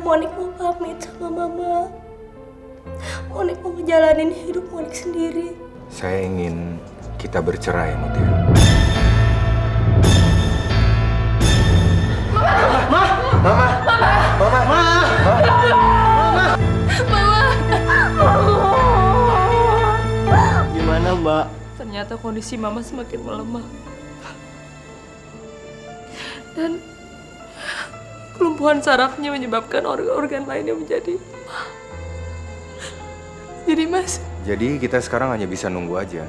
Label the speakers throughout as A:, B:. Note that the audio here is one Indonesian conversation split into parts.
A: Monik mau pamit sama mama. Monik mau ngejalanin hidup Monik sendiri.
B: Saya ingin kita bercerai, Mutia.
C: Gimana, Mbak?
A: Ternyata kondisi mama semakin melemah. Dan kelumpuhan sarafnya menyebabkan organ-organ lainnya menjadi lemah. Jadi Mas,
B: Jadi kita sekarang hanya bisa nunggu aja.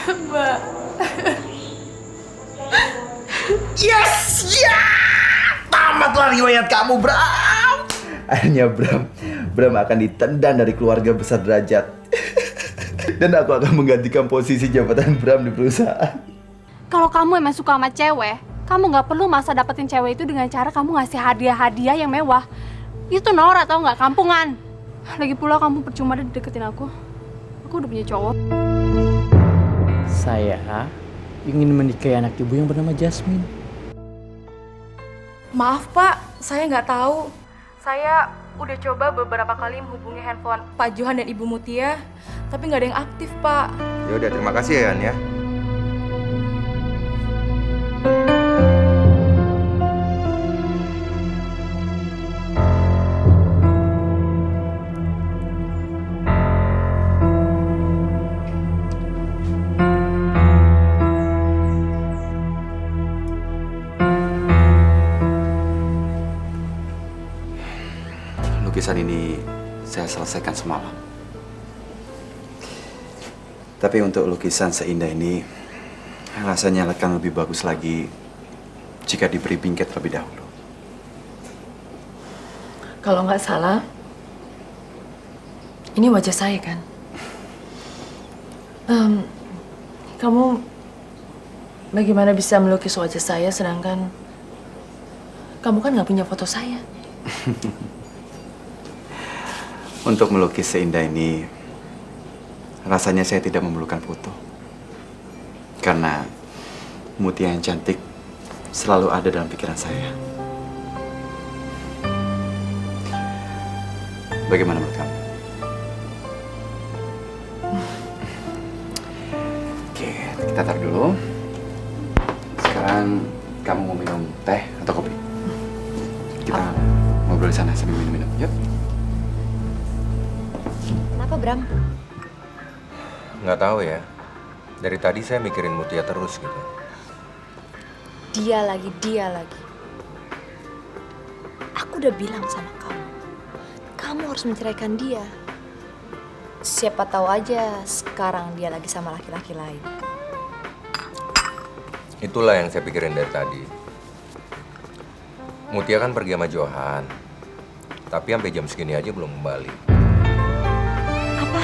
A: Mbak.
C: Yes! Ya! Tamatlah riwayat kamu, Bram! Akhirnya Bram akan ditendang dari keluarga besar derajat. Dan aku akan menggantikan posisi jabatan Bram di perusahaan.
D: Kalau kamu emang suka sama cewek, kamu nggak perlu masa dapetin cewek itu dengan cara kamu ngasih hadiah-hadiah yang mewah. Itu norak tau nggak, kampungan. Lagi pula kamu percuma deh deketin aku. Aku udah punya cowok.
E: Saya ingin menikahi anak ibu yang bernama Jasmine.
A: Maaf Pak, saya nggak tahu. Saya udah coba beberapa kali menghubungi handphone Pak Johan dan Ibu Mutia, tapi nggak ada yang aktif Pak.
B: Ya udah, terima kasih ya, Yan ya.
F: Lukisan ini saya selesaikan semalam. Tapi untuk lukisan seindah ini, rasanya akan lebih bagus lagi jika diberi bingkai terlebih dahulu.
G: Kalau nggak salah, ini wajah saya kan? Kamu bagaimana bisa melukis wajah saya sedangkan kamu kan nggak punya foto saya?
F: Untuk melukis seindah ini, rasanya saya tidak memerlukan foto. Karena Mutia yang cantik selalu ada dalam pikiran saya. Bagaimana menurut kamu? Oke, kita taruh dulu. Sekarang kamu mau minum teh atau kopi? Kita ngobrol di sana sambil minum-minum. Yuk.
D: Kenapa Bram?
B: Nggak tahu ya. Dari tadi saya mikirin Mutia terus gitu.
D: Dia lagi. Aku udah bilang sama kamu harus menceraikan dia. Siapa tahu aja sekarang dia lagi sama laki-laki lain.
B: Itulah yang saya pikirin dari tadi. Mutia kan pergi sama Johan. Tapi sampai jam segini aja belum kembali.
D: Apa?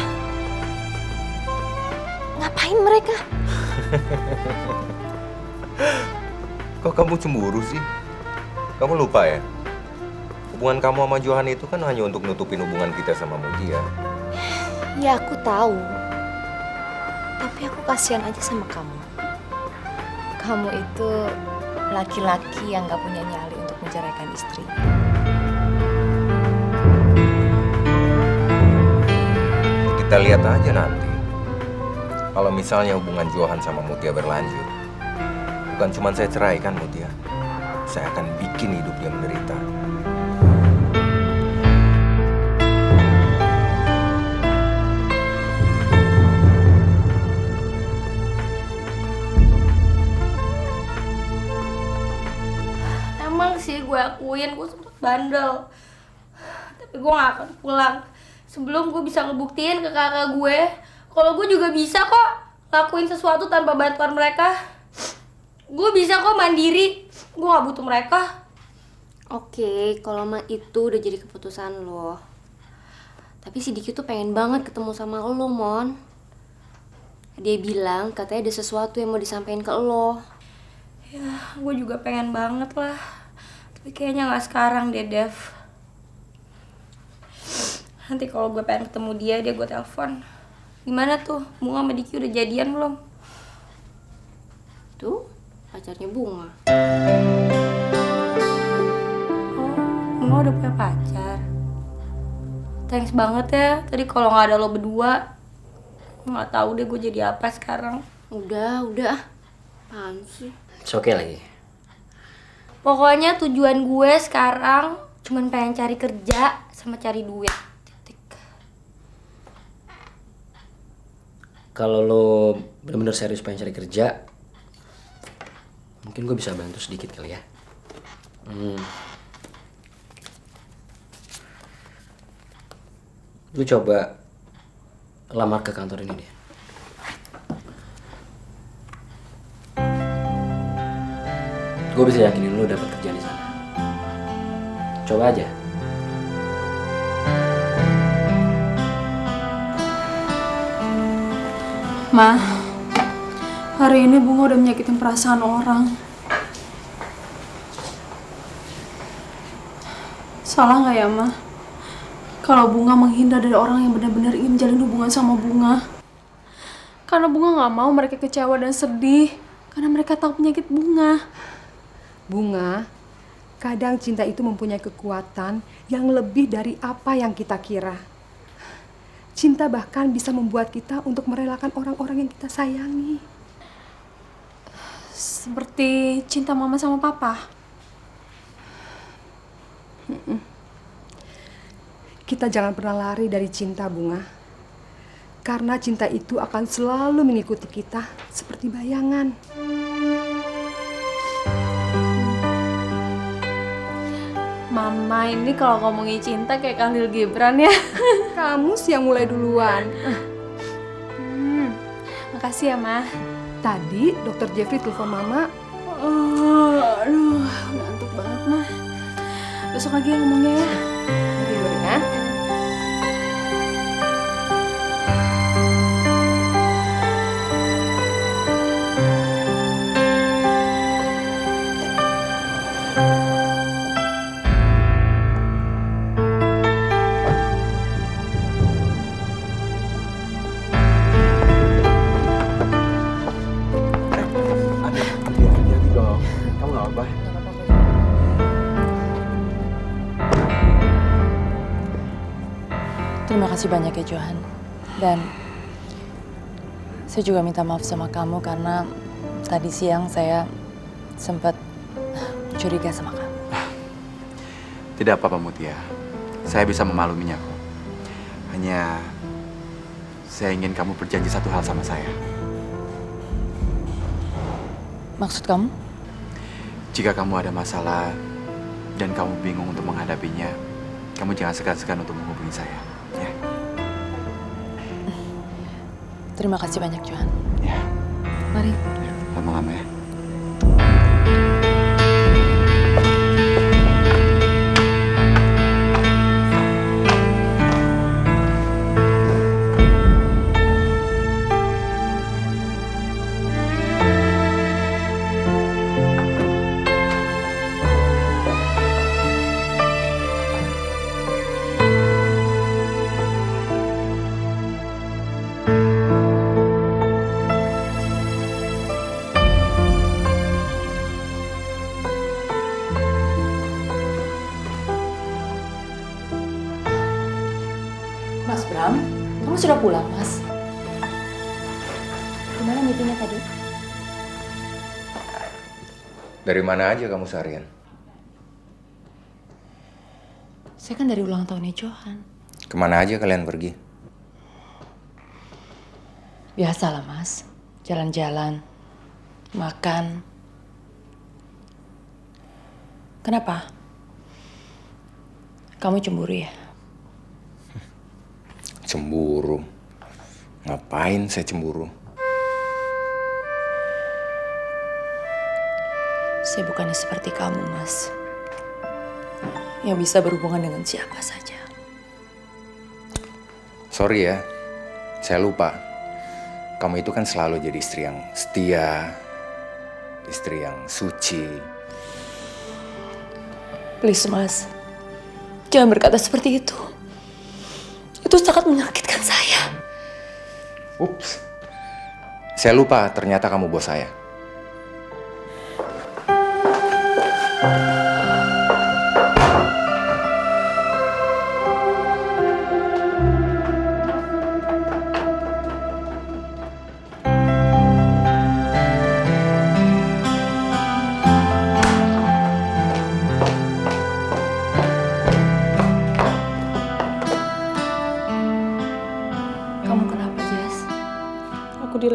D: Ngapain mereka?
B: Kok kamu cemburu sih? Kamu lupa ya? Hubungan kamu sama Johan itu kan hanya untuk nutupin hubungan kita sama Mutia.
D: Ya aku tahu. Tapi aku kasihan aja sama kamu. Kamu itu laki-laki yang gak punya nyali untuk menceraikan istri.
B: Kita lihat aja nanti. Kalau misalnya hubungan Johan sama Mutia berlanjut, bukan cuma saya ceraikan Mutia, saya akan bikin hidup dia menderita.
A: Emang sih gue akuin gue sempet bandel. Tapi gue gak akan pulang sebelum gue bisa ngebuktiin ke kakak gue kalau gue juga bisa kok lakuin sesuatu tanpa bantuan mereka. Gue bisa kok mandiri, gue gak butuh mereka.
H: Oke, kalau emang itu udah jadi keputusan lo. Tapi si Diki tuh pengen banget ketemu sama lo, Mon. Dia bilang katanya ada sesuatu yang mau disampaikan ke lo.
A: Ya, gue juga pengen banget lah. Tapi kayaknya gak sekarang deh, Dev. Nanti kalau gue pengen ketemu dia gue telepon. Gimana tuh, Bunga sama Diki udah jadian belum?
H: Tuh, pacarnya Bunga.
A: Oh, Bunga udah punya pacar. Thanks banget ya. Tadi kalau nggak ada lo berdua, nggak tahu deh gue jadi apa sekarang.
H: Udah. Apaan sih?
E: It's okay lagi.
A: Pokoknya tujuan gue sekarang cuman pengen cari kerja sama cari duit. Titik.
E: Kalau lo bener-bener serius pengen cari kerja, mungkin gue bisa bantu sedikit kali ya. Lu coba lamar ke kantor ini deh. Gue bisa yakinin lu dapat kerjaan di sana. Coba aja.
D: Ma, hari ini Bunga udah menyakitin perasaan orang. Salah nggak ya, Ma? Kalau Bunga menghindar dari orang yang benar-benar ingin menjalin hubungan sama Bunga. Karena Bunga nggak mau mereka kecewa dan sedih. Karena mereka tahu penyakit Bunga.
I: Bunga, kadang cinta itu mempunyai kekuatan yang lebih dari apa yang kita kira. Cinta bahkan bisa membuat kita untuk merelakan orang-orang yang kita sayangi.
D: Seperti cinta Mama sama Papa.
I: Kita jangan pernah lari dari cinta, Bunga. Karena cinta itu akan selalu mengikuti kita seperti bayangan.
D: Mama ini kalau ngomongin cinta kayak Khalil Gibran ya.
I: Kamu sih yang mulai duluan.
D: Makasih ya, Ma.
I: Tadi Dokter Jeffrey telepon Mama.
D: Aduh, ngantuk banget, Ma. Besok lagi ya ngomongnya ya.
I: Tidur ya.
C: Hati-hati dong. Kamu nggak apa-apa?
G: Terima kasih banyak ya Johan. Dan saya juga minta maaf sama kamu karena tadi siang saya sempat curiga sama kamu.
F: Tidak apa-apa Mutia. Saya bisa memakluminya kok. Hanya saya ingin kamu berjanji satu hal sama saya.
G: Maksud kamu?
F: Jika kamu ada masalah dan kamu bingung untuk menghadapinya, kamu jangan segan-segan untuk menghubungi saya. Ya.
G: Terima kasih banyak Johan.
F: Ya.
G: Mari.
F: Lama-lama ya.
G: Mas Bram, kamu sudah pulang, Mas? Gimana meetingnya tadi?
B: Dari mana aja kamu seharian?
G: Saya kan dari ulang tahunnya Johan.
B: Kemana aja kalian pergi?
G: Biasalah, Mas. Jalan-jalan, makan. Kenapa? Kamu cemburu ya?
B: Cemburu? Ngapain saya cemburu?
G: Saya bukannya seperti kamu, Mas. Yang bisa berhubungan dengan siapa saja.
B: Sorry ya, saya lupa. Kamu itu kan selalu jadi istri yang setia, istri yang suci.
G: Please, Mas. Jangan berkata seperti itu. Itu sangat menyakitkan saya.
B: Ups. Saya lupa ternyata kamu bos saya.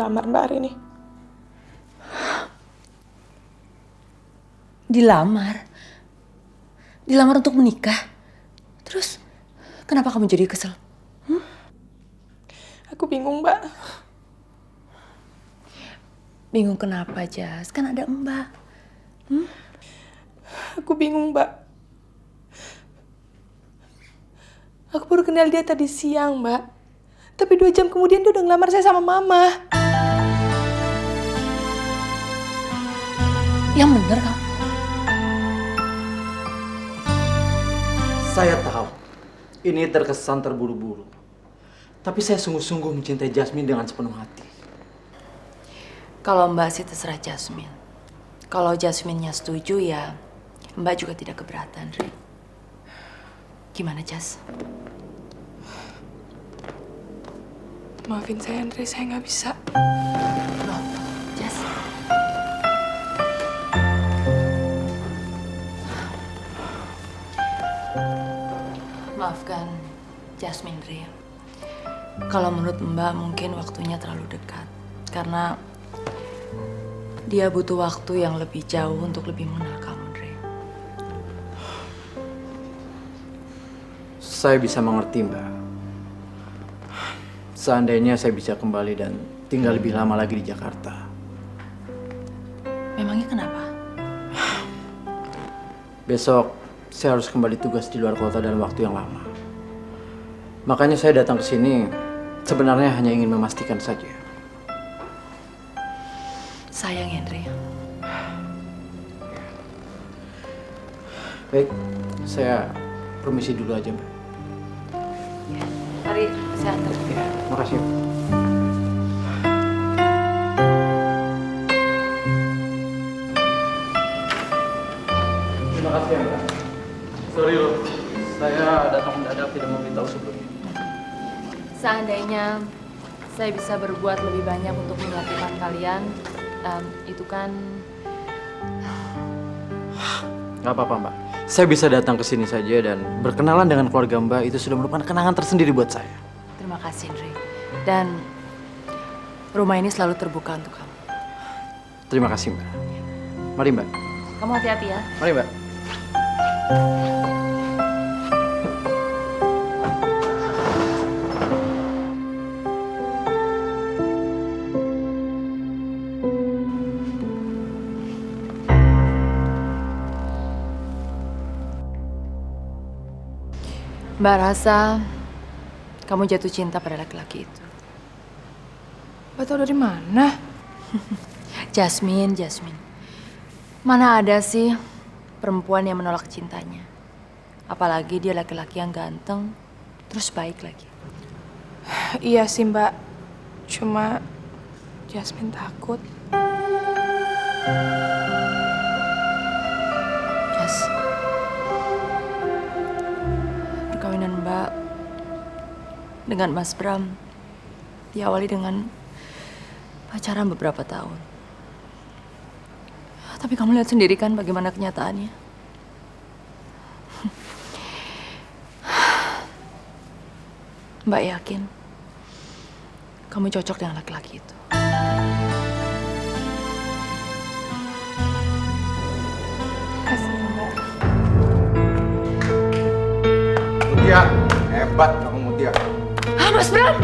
J: dilamar Mbak Arini.
G: Dilamar? Dilamar untuk menikah? Terus, kenapa kamu jadi kesel?
J: Aku bingung, Mbak.
G: Bingung kenapa, Jas? Kan ada Mbak.
J: Aku bingung, Mbak. Aku baru kenal dia tadi siang, Mbak. Tapi 2 jam kemudian dia udah ngelamar saya sama Mama.
G: Yang bener kamu?
E: Saya tahu ini terkesan terburu-buru. Tapi saya sungguh-sungguh mencintai Jasmine dengan sepenuh hati.
G: Kalau Mbak sih terserah Jasmine. Kalau Jasmine-nya setuju ya Mbak juga tidak keberatan, Ri. Gimana, Jas?
J: Maafin saya, Andre. Saya nggak bisa.
G: Loh, Jas. Maafkan Jasmine, Ri. Kalau menurut Mbak mungkin waktunya terlalu dekat. Karena dia butuh waktu yang lebih jauh untuk lebih mengenal kamu, Ri.
E: Saya bisa mengerti, Mbak. Seandainya saya bisa kembali dan tinggal lebih lama lagi di Jakarta.
G: Memangnya kenapa?
E: Besok saya harus kembali tugas di luar kota dalam waktu yang lama. Makanya saya datang ke sini sebenarnya hanya ingin memastikan saja.
G: Sayang, Henry.
E: Baik, saya permisi dulu aja, Mbak.
G: Mari, saya antar.
E: Ya, makasih. Terima kasih, Mbak. Sorry loh, saya datang mendadak tidak memberitahu sebelumnya.
G: Seandainya saya bisa berbuat lebih banyak untuk menyatukan kalian, itu kan...
E: Gak apa-apa, Mbak. Saya bisa datang ke sini saja dan berkenalan dengan keluarga Mbak itu sudah merupakan kenangan tersendiri buat saya.
G: Terima kasih, Henry. Dan rumah ini selalu terbuka untuk kamu.
E: Terima kasih, Mbak. Mari, Mbak.
G: Kamu hati-hati ya.
E: Mari, Mbak.
G: Mbak rasa kamu jatuh cinta pada laki-laki itu.
J: Mbak tahu dari mana?
G: Jasmine. Mana ada sih perempuan yang menolak cintanya? Apalagi dia laki-laki yang ganteng, terus baik lagi.
J: Iya sih, Mbak. Cuma Jasmine takut.
G: Jas, perkawinan Mbak dengan Mas Bram diawali dengan pacaran beberapa tahun. Tapi kamu lihat sendiri kan bagaimana kenyataannya. Mbak yakin kamu cocok dengan laki-laki itu.
J: Kasih, Mbak.
B: Mutia, hebat kamu Mutia.
G: Ah, Mas Bram!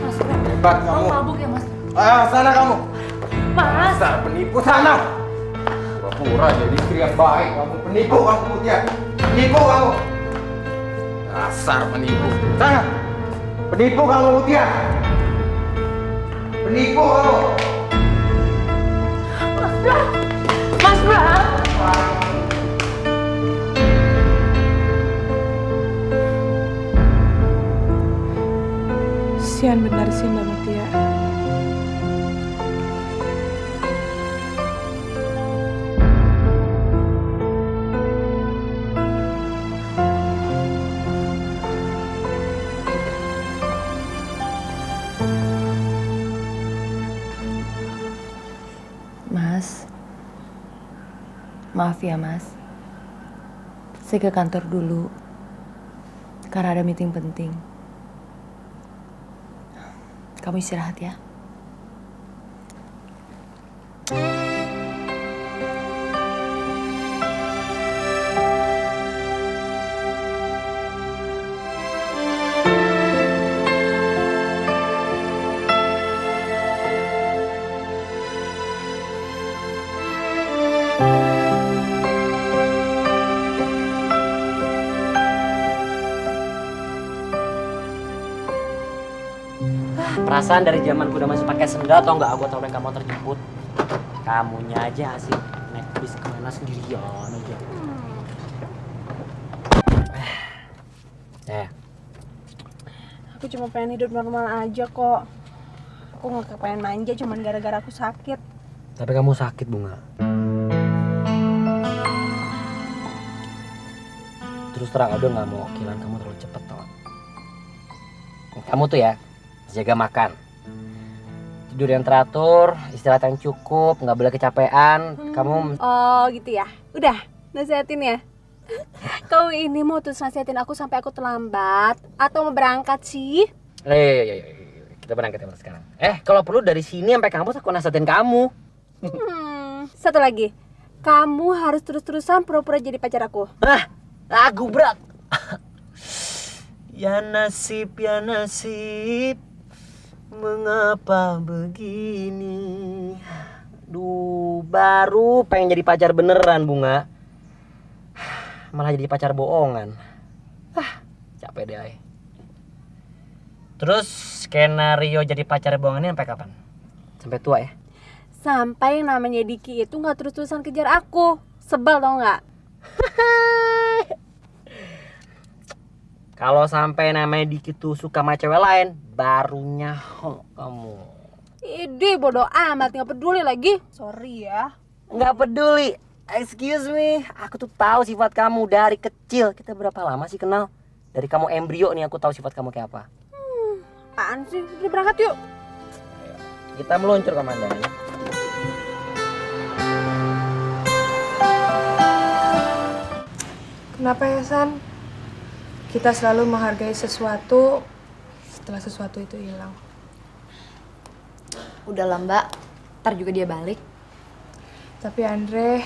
G: Mas Bram,
B: Hebat
G: kamu
B: kamu.
G: mabuk ya, Mas?
B: Ah, sana kamu.
G: Mas!
B: Dasar penipu sana. Pura-pura jadi istri yang baik. Kamu penipu kamu Mutia. Penipu kamu. Dasar penipu. Sana. Penipu kamu Mutia. Penipu kamu.
G: Mas Bram! Mas Bram!
J: Kasihan benar sih Mbak Mutia.
G: Mas, maaf ya Mas. Saya ke kantor dulu karena ada meeting penting. Kamu istirahat ya.
K: Perasaan dari zaman gue udah masih pakai sendal atau enggak, gue tau yang kamu terjemput. Kamunya aja asik naik bis kemana sendirian aja.
D: Aku cuma pengen hidup normal aja kok. Aku nggak kepengen manja cuman gara-gara aku sakit.
K: Tapi kamu sakit, Bunga. Terus terang udah nggak mau kilan kamu terlalu cepet tau. Kamu tuh ya jaga makan, tidur yang teratur, istirahat yang cukup, nggak boleh kecapean. Kamu
D: Oh gitu ya. Udah nasihatin ya. Kau ini mau terus nasihatin aku sampai aku terlambat atau mau berangkat sih?
K: Kita berangkat ya sekarang. Kalau perlu dari sini sampai kampus aku nasihatin kamu.
D: Satu lagi, kamu harus terus-terusan pura-pura jadi pacar aku.
K: Lagu berat. Ya nasib, mengapa begini? Duh, baru pengen jadi pacar beneran, Bunga. Malah jadi pacar bohongan. Capek deh, ay. Terus skenario jadi pacar bohongan ini sampai kapan? Sampai tua ya?
D: Sampai yang namanya Diki itu nggak terus-terusan kejar aku. Sebel tau nggak?
K: Kalau sampai namanya Diki tuh suka sama cewek lain, baru nyaho kamu.
D: Ide bodoh amat, nggak peduli lagi. Sorry ya.
K: Nggak peduli. Excuse me, aku tuh tahu sifat kamu dari kecil. Kita berapa lama sih kenal? Dari kamu embrio nih aku tahu sifat kamu kayak apa.
D: Apaan sih? Udah berangkat yuk.
K: Kita meluncur komandan.
I: Kenapa ya, San? Kita selalu menghargai sesuatu setelah sesuatu itu hilang.
H: Udah lah Mbak, ntar juga dia balik.
I: Tapi Andre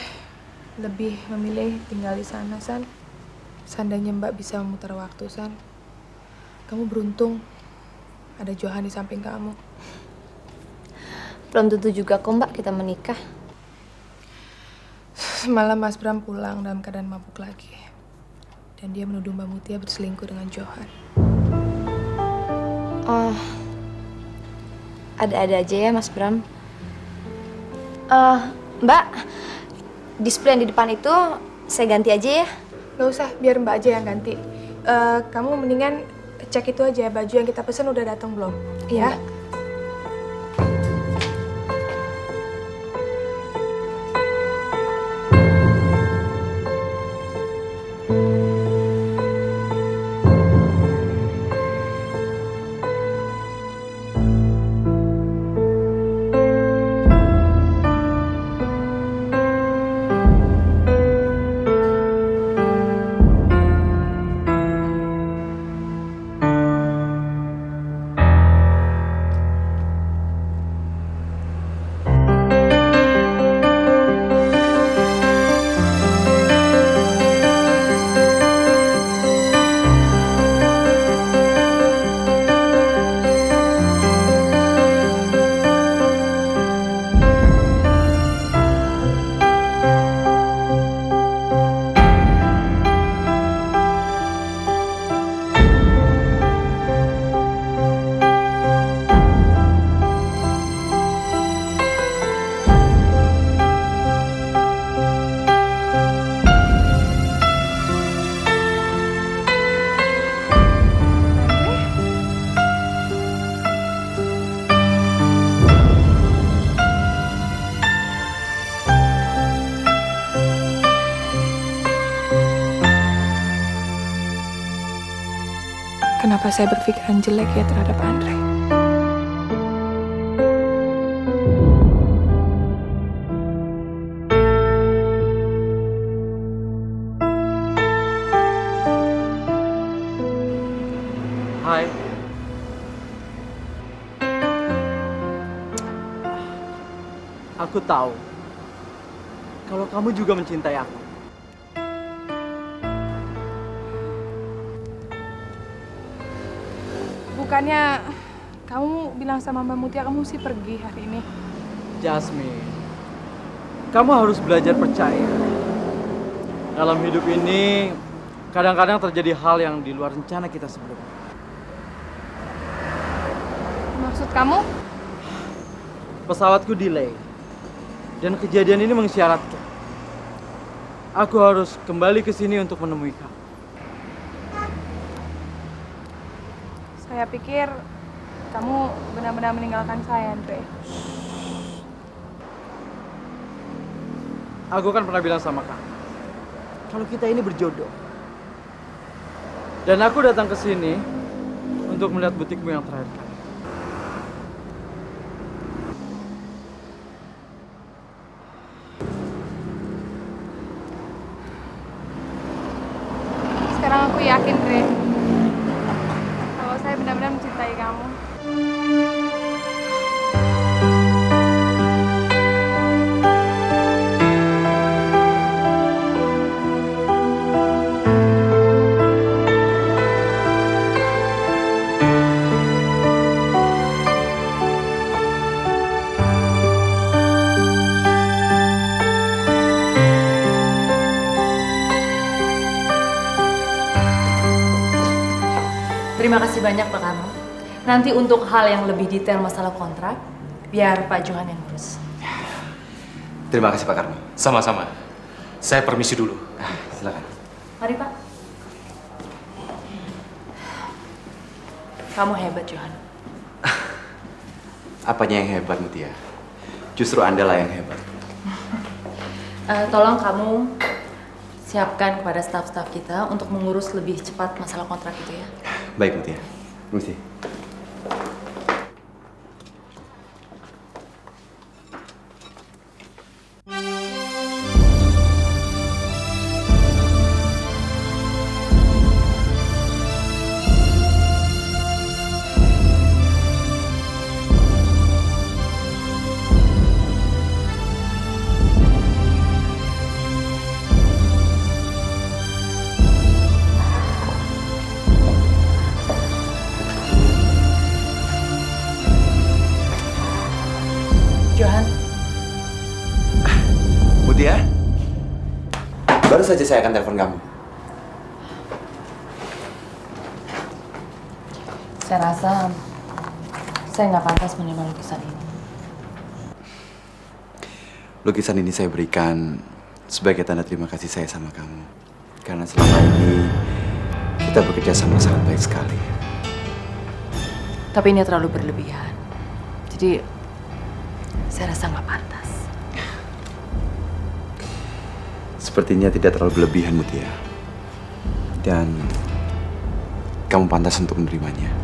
I: lebih memilih tinggal di sana, San. Seandainya Mbak bisa memutar waktu, San. Kamu beruntung ada Johan di samping kamu.
H: Belum tentu juga kok Mbak kita menikah.
I: Semalam Mas Bram pulang dalam keadaan mabuk lagi. Dan dia menuduh Mbak Mutia berselingkuh dengan Johan.
H: Oh, ada-ada aja ya Mas Bram. Mbak, display yang di depan itu saya ganti aja ya.
I: Gak usah, biar Mbak aja yang ganti. Kamu mendingan cek itu aja, baju yang kita pesen udah datang belum?
H: Iya.
I: Ya? Kenapa saya berpikiran jelek ya terhadap Andre?
E: Hai. aku tahu kalau kamu juga mencintai aku.
D: Bukannya kamu bilang sama Mbak Mutia kamu mesti pergi hari ini?
E: Jasmine, kamu harus belajar percaya. Dalam hidup ini, kadang-kadang terjadi hal yang di luar rencana kita sebelumnya.
D: Maksud kamu?
E: Pesawatku delay. Dan kejadian ini mengisyaratkan aku harus kembali ke sini untuk menemui kamu.
D: Saya pikir kamu benar-benar meninggalkan saya, Andre.
E: Aku kan pernah bilang sama kamu, kalau kita ini berjodoh. Dan aku datang ke sini untuk melihat butikmu yang terakhir kali.
D: Sekarang aku yakin, Dre, kalau saya benar-benar mencintai kamu.
G: Terima kasih banyak Pak Karno. Nanti untuk hal yang lebih detail masalah kontrak, biar Pak Johan yang ngurus.
F: Terima kasih Pak Karno.
L: Sama-sama. Saya permisi dulu.
F: Silakan.
G: Mari Pak. Kamu hebat Johan.
F: Apanya yang hebat, Mutia? Justru Anda lah yang hebat.
G: Tolong kamu siapkan kepada staf-staf kita untuk mengurus lebih cepat masalah kontrak itu ya.
F: Baik, Mutia. Permisi.
G: Johan,
F: Mutia, baru saja saya akan telepon kamu.
G: saya rasa saya nggak pantas menerima lukisan ini.
F: Lukisan ini saya berikan sebagai tanda terima kasih saya sama kamu. Karena selama ini kita bekerja sama sangat baik sekali.
G: Tapi ini terlalu berlebihan. Jadi saya rasa nggak pantas.
F: Sepertinya tidak terlalu berlebihan, Mutia. Dan kamu pantas untuk menerimanya.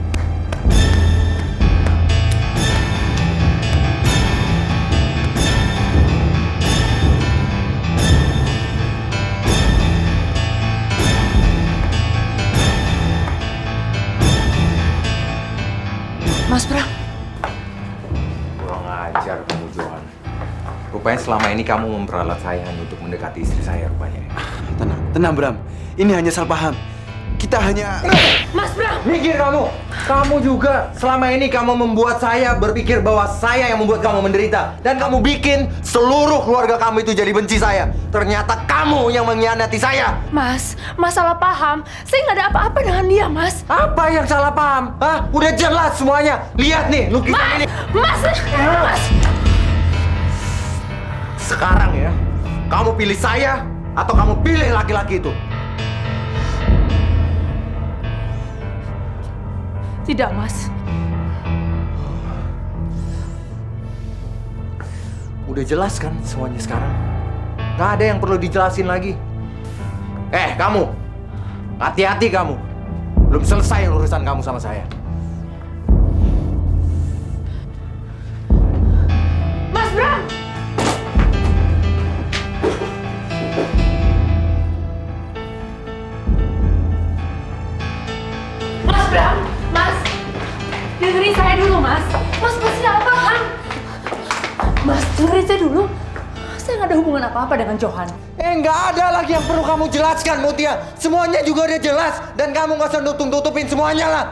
G: Mas Bram.
B: Kurang ajar kamu, Johan. Rupanya selama ini kamu memperalat saya hanya untuk mendekati istri saya rupanya.
F: Tenang, tenang Bram. Ini hanya salah paham. Kita hanya...
G: Mas Bram!
B: Mikir kamu! Kamu juga selama ini kamu membuat saya berpikir bahwa saya yang membuat kamu menderita. Dan kamu bikin seluruh keluarga kamu itu jadi benci saya. Ternyata kamu yang mengkhianati saya.
D: Mas, masalah paham. Saya nggak ada apa-apa dengan dia, Mas.
B: Apa yang salah paham? Hah? Udah jelas semuanya. Lihat nih lukisan ini.
D: Mas! Mas!
B: Sekarang ya, kamu pilih saya atau kamu pilih laki-laki itu?
D: Tidak, Mas.
B: Udah jelas kan semuanya sekarang? Gak ada yang perlu dijelasin lagi. Kamu! Hati-hati kamu! Belum selesai urusan kamu sama saya.
D: Mas Bram! Mas Bram! Mas! Dengerin saya dulu, Mas. Mas masih salah paham. Mas, dengerin saya dulu.
G: ada hubungan apa-apa dengan Johan.
B: Nggak ada lagi yang perlu kamu jelaskan, Mutia. Semuanya juga udah jelas. Dan kamu nggak usah tutupin semuanya lah.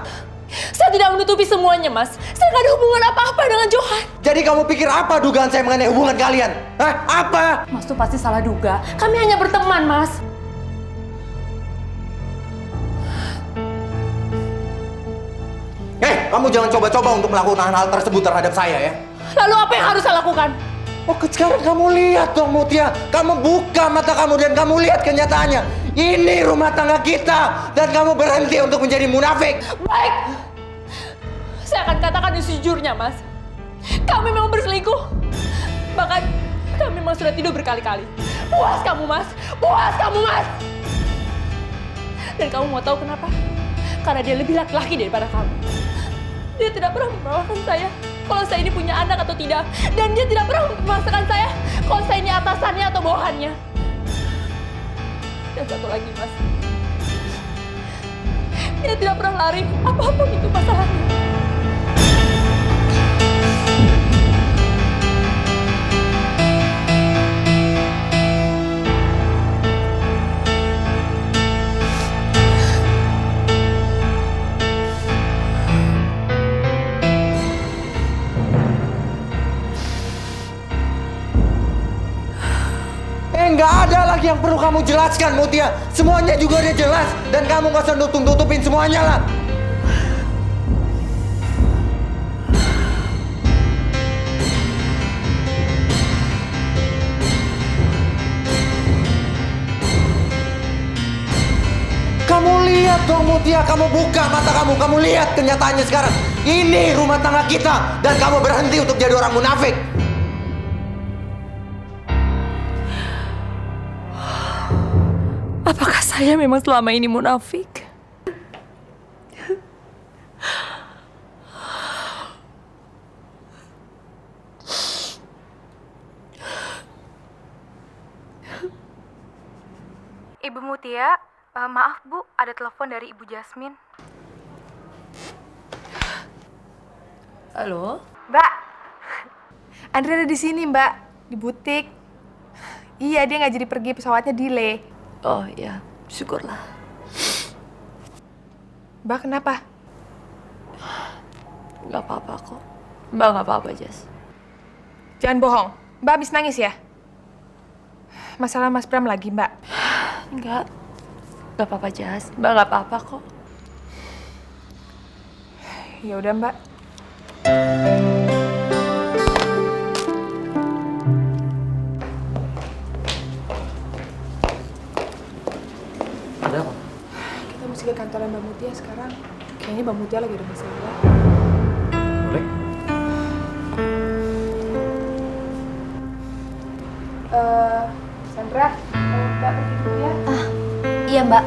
G: Saya tidak menutupi semuanya, Mas. Saya nggak ada hubungan apa-apa dengan Johan.
B: Jadi kamu pikir apa dugaan saya mengenai hubungan kalian? Hah? Apa?
G: Mas tuh pasti salah duga. Kami hanya berteman, Mas.
B: Kamu jangan coba-coba untuk melakukan hal tersebut terhadap saya ya.
G: Lalu apa yang harus saya lakukan?
B: Oh, sekarang kamu lihat dong, Mutia. Kamu buka mata kamu dan kamu lihat kenyataannya. Ini rumah tangga kita. Dan kamu berhenti untuk menjadi munafik.
G: Baik. Saya akan katakan sejujurnya, Mas. Kami memang berselingkuh. Bahkan kami memang sudah tidur berkali-kali. Puas kamu, Mas. Puas kamu, Mas. Dan kamu mau tahu kenapa? Karena dia lebih laki-laki daripada kamu. Dia tidak pernah memerlukan saya kalau saya ini punya anak atau tidak. Dan dia tidak pernah memaksakan saya kalau saya ini atasannya atau bawahannya. Dan satu lagi, Mas. Dia tidak pernah lari apapun itu masalahnya.
B: Nggak ada lagi yang perlu kamu jelaskan, Mutia. Semuanya juga udah jelas. Dan kamu nggak usah tutupin semuanya lah. Kamu lihat dong, Mutia. Kamu buka mata kamu. Kamu lihat kenyataannya sekarang. Ini rumah tangga kita. Dan kamu berhenti untuk jadi orang munafik.
G: Apakah saya memang selama ini munafik?
D: Ibu Mutia, maaf Bu, ada telepon dari Ibu Jasmine.
J: Halo?
D: Mbak,
J: Andre ada di sini, Mbak. Di butik. Iya, dia nggak jadi pergi, pesawatnya delay.
H: Oh ya, syukurlah.
J: Mbak, kenapa?
H: Gak apa-apa kok. Mbak gak apa-apa, Jas.
J: Jangan bohong. Mbak habis nangis ya? Masalah Mas Bram lagi, Mbak?
H: Enggak. Gak apa-apa, Jas. Mbak gak apa-apa kok.
J: Ya udah, Mbak.
E: Ada apa?
J: Kita mesti ke kantor Mbak Mutia sekarang. Kayaknya Mbak Mutia lagi ada masalah.
E: Boleh?
J: Sandra, Mbak pergi dulu ya.
H: Iya, Mbak.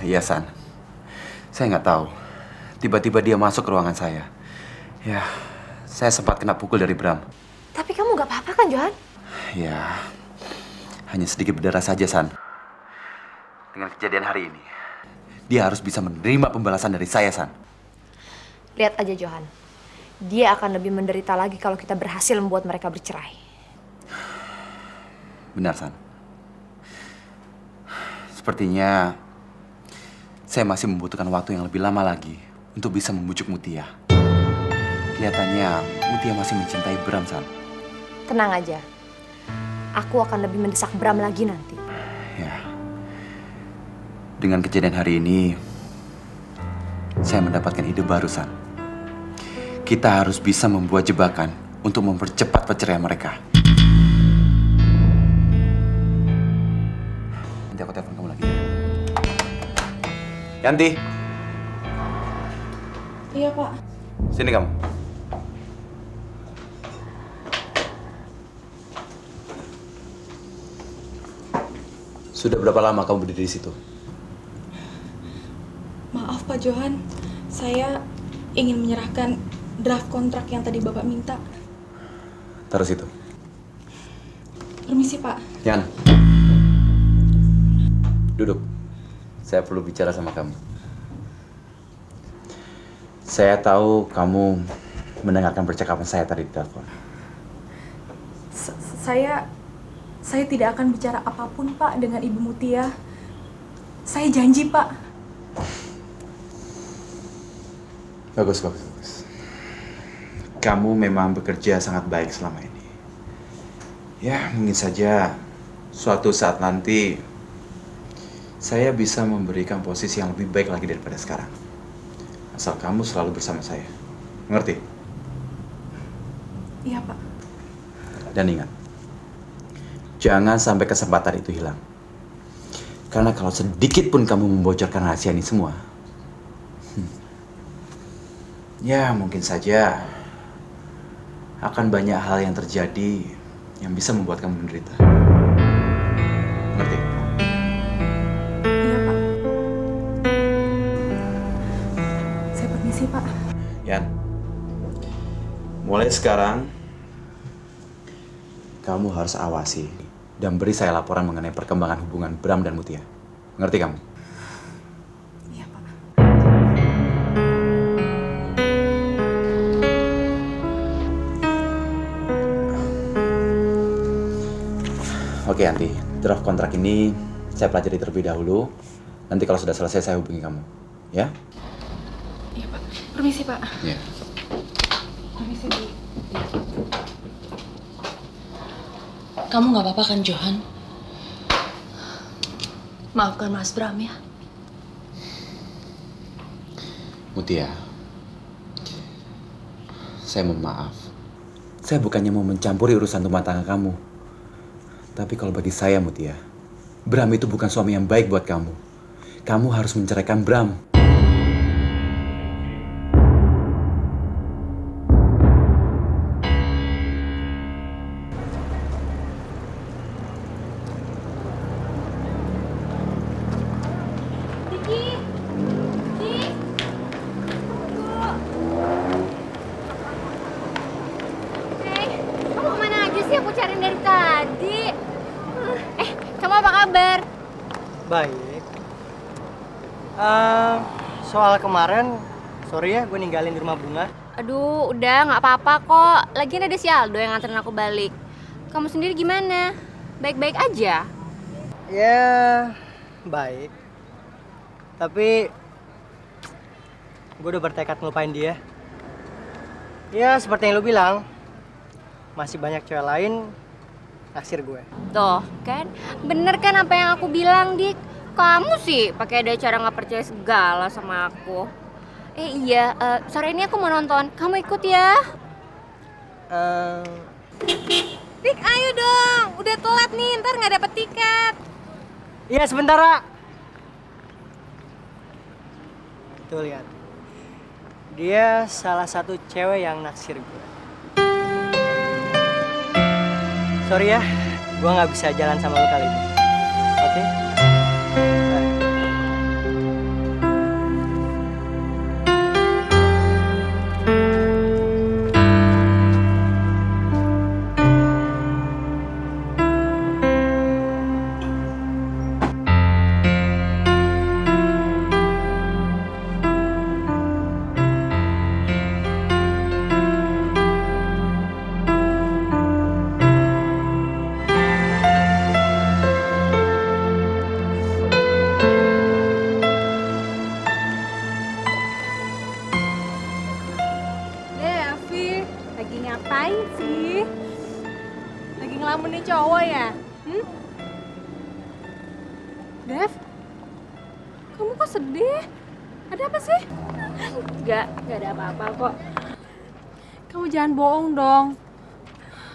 F: Iya, San. Saya nggak tahu. Tiba-tiba dia masuk ke ruangan saya. Ya, saya sempat kena pukul dari Bram.
H: Tapi kamu gak apa-apa kan, Johan?
F: Ya, hanya sedikit berdarah saja, San. Dengan kejadian hari ini, dia harus bisa menerima pembalasan dari saya, San.
H: Lihat aja, Johan. Dia akan lebih menderita lagi kalau kita berhasil membuat mereka bercerai.
F: Benar, San. Sepertinya saya masih membutuhkan waktu yang lebih lama lagi untuk bisa membujuk Mutia. Kelihatannya Mutia masih mencintai Bram, San.
H: Tenang aja. Aku akan lebih mendesak Bram lagi nanti.
F: Ya. Dengan kejadian hari ini, saya mendapatkan ide baru, San. Kita harus bisa membuat jebakan untuk mempercepat perceraian mereka. Nanti aku telepon kamu lagi. Yanti,
J: Iya, Pak.
F: sini kamu. Sudah berapa lama kamu berdiri di situ?
J: Maaf Pak Johan, saya ingin menyerahkan draft kontrak yang tadi Bapak minta.
F: Taruh situ.
J: Permisi Pak.
F: Yan, duduk. Saya perlu bicara sama kamu. Saya tahu kamu mendengarkan percakapan saya tadi di telepon.
J: Saya tidak akan bicara apapun, Pak, dengan Ibu Mutia. Saya janji, Pak.
F: Bagus. Kamu memang bekerja sangat baik selama ini. Ya, mungkin saja suatu saat nanti saya bisa memberikan posisi yang lebih baik lagi daripada sekarang. Asal kamu selalu bersama saya. Mengerti?
J: Iya, Pak.
F: Dan ingat, jangan sampai kesempatan itu hilang. Karena kalau sedikit pun kamu membocorkan rahasia ini semua, ya mungkin saja akan banyak hal yang terjadi yang bisa membuat kamu menderita. Ngerti?
J: Iya, Pak. Saya permisi, Pak.
F: Yan, mulai sekarang kamu harus awasi dan beri saya laporan mengenai perkembangan hubungan Bram dan Mutia. Ngerti kamu?
J: Iya, Pak.
F: Oke, Anti. Draft kontrak ini saya pelajari terlebih dahulu. Nanti kalau sudah selesai saya hubungi kamu. Ya?
J: Iya, Pak. Permisi, Pak.
F: Iya.
J: Permisi, Bu.
G: Kamu nggak apa-apa kan, Johan? Maafkan Mas Bram ya.
F: Mutia, saya mohon maaf. Saya bukannya mau mencampuri urusan rumah tangga kamu. Tapi kalau bagi saya, Mutia, Bram itu bukan suami yang baik buat kamu. Kamu harus menceraikan Bram.
H: Kamu kemana aja sih? Aku cariin dari tadi. Kamu apa kabar?
K: Baik. Soal kemarin, sorry ya gue ninggalin di rumah Bunga.
H: Aduh, udah nggak apa-apa kok. Lagian ada si Aldo yang nganterin aku balik. Kamu sendiri gimana? Baik-baik aja?
K: Ya, baik. Tapi gue udah bertekad ngelupain dia. Ya, seperti yang lu bilang, masih banyak cewek lain naksir gue.
H: Tuh, kan? Bener kan apa yang aku bilang, Dik? Kamu sih pakai ada cara nggak percaya segala sama aku. Iya, sore ini aku mau nonton. Kamu ikut ya?
J: Dik, ayo dong. Udah telat nih, ntar nggak dapet tiket.
K: Iya, sebentar, Ra. Tuh, lihat. Dia salah satu cewek yang naksir gue. Sorry ya, gue nggak bisa jalan sama lo kali ini. Oke? Bye.
D: Devi, lagi ngapain sih? Lagi ngelamunin cowok ya? Dev, kamu kok sedih? Ada apa sih?
H: Gak ada apa-apa kok.
D: Kamu jangan bohong dong.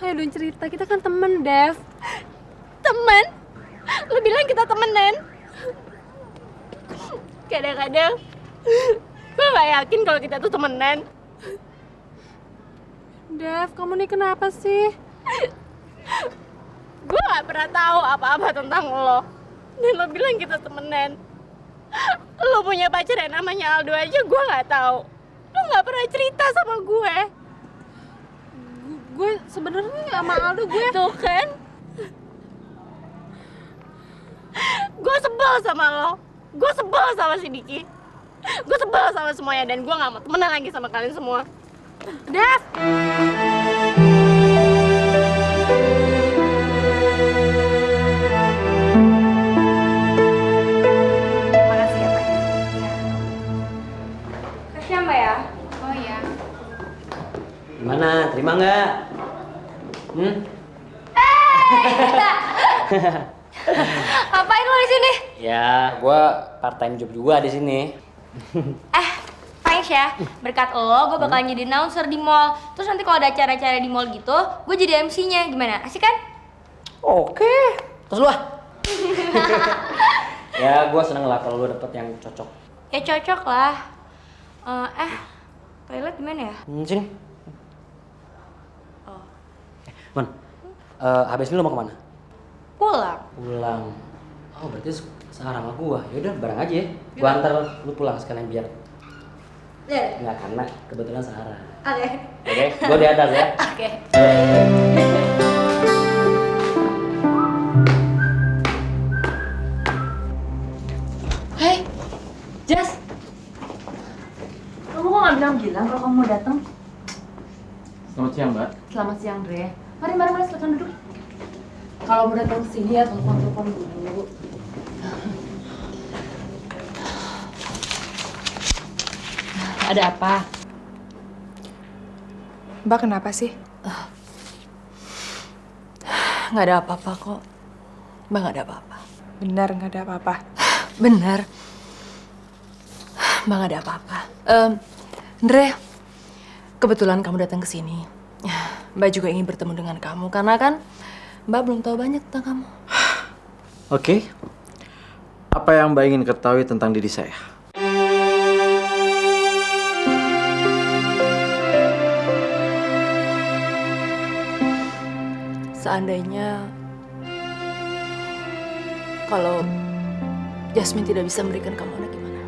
D: Ayo dong cerita, kita kan temen, Dev.
H: Temen? Lo bilang kita temenan? Kadang-kadang gue gak yakin kalau kita tuh temenan.
D: Dev, kamu nih kenapa sih?
H: Gue gak pernah tahu apa-apa tentang lo. Dan lo bilang kita temenan. Lo punya pacar yang namanya Aldo aja gue gak tahu. Lo gak pernah cerita sama gue.
D: Gue sebenarnya sama Aldo gue.
H: Tuh kan? Gue sebel sama lo. Gue sebel sama si Diki. Gue sebel sama semuanya dan gue gak mau temenan lagi sama kalian semua.
D: Dev!
A: Makasih ya, Pak. Kasih ya, Mbak ya.
D: Oh iya.
K: Gimana? Terima nggak?
A: Ngapain lo di sini?
K: Ya, gua part time job juga di sini.
A: Thanks ya. Berkat lo, gue bakalan jadi announcer di mall. Terus nanti kalau ada acara-acara di mall gitu, gue jadi MC-nya. Gimana? Asik kan?
K: Oke. Terus lu ah. Ya, gua seneng lah kalau lu dapet yang cocok.
A: Ya cocok lah. Toilet di mana ya?
K: Sini.
A: Oh.
K: Man, habis ini lu mau kemana?
A: Pulang.
K: Pulang. Oh, berarti sekarang sama gua. Yaudah, bareng aja ya. Gua antar lu pulang sekalian biar.
A: Ya.
K: Nggak, karena kebetulan Sarah.
A: Oke.
K: Oke, gua di atas ya.
A: Oke.
G: Hei, Jas. Kamu kok nggak bilang-bilang kalau kamu mau datang?
E: Selamat siang, Mbak.
G: Selamat siang, Dre. Mari, silakan duduk. Kalau mau datang ke sini ya telepon dulu. Ada apa?
J: Mbak kenapa sih?
G: Nggak ada apa-apa kok. Mbak nggak ada apa-apa.
J: Benar nggak ada apa-apa.
G: Benar. Mbak nggak ada apa-apa. Andre, kebetulan kamu datang ke sini. Mbak juga ingin bertemu dengan kamu karena kan Mbak belum tahu banyak tentang kamu.
E: Oke. Apa yang Mbak ingin ketahui tentang diri saya?
G: Seandainya kalau Jasmine tidak bisa memberikan kamu anak, gimana?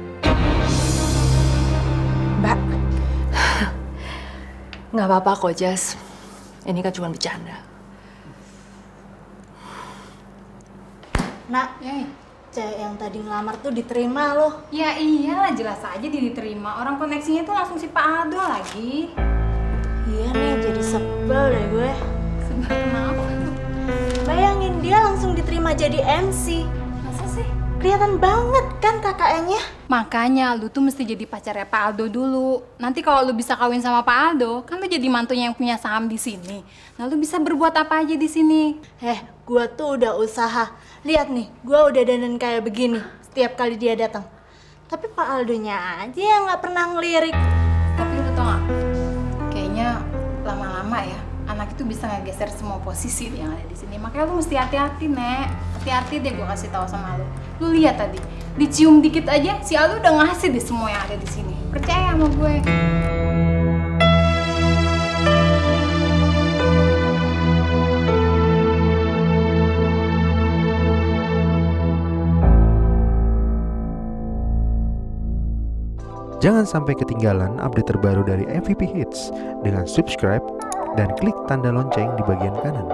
J: Mbak,
G: Nggak apa-apa kok, Jas. Ini kan cuma bercanda.
M: Nak, cewek yang tadi ngelamar tuh diterima loh.
D: Ya iyalah, jelas aja dia diterima. Orang koneksinya tuh langsung si Pak Aldo lagi.
M: Iya nih, jadi sebel deh gue.
D: Sebel kenapa?
M: Bayangin dia langsung diterima jadi MC.
D: Masa sih?
M: Kelihatan banget kan KKN-nya.
D: Makanya lu tuh mesti jadi pacarnya Pak Aldo dulu. Nanti kalau lu bisa kawin sama Pak Aldo, kan lu jadi mantunya yang punya saham di sini. Nah, lu bisa berbuat apa aja di sini.
M: Gue tuh udah usaha. Lihat nih, gue udah dandan kayak begini setiap kali dia datang. Tapi Pak Aldonya aja yang nggak pernah ngelirik.
D: Tapi lu tau gak? Kayaknya lama-lama ya, anak itu bisa ngegeser semua posisi yang ada di sini. Makanya lu mesti hati-hati, Nek. Hati-hati deh gue kasih tahu sama lu. Lu lihat tadi, dicium dikit aja si Aldo udah ngasih deh semua yang ada di sini. Percaya sama gue.
N: Jangan sampai ketinggalan update terbaru dari MVP Hits dengan subscribe dan klik tanda lonceng di bagian kanan.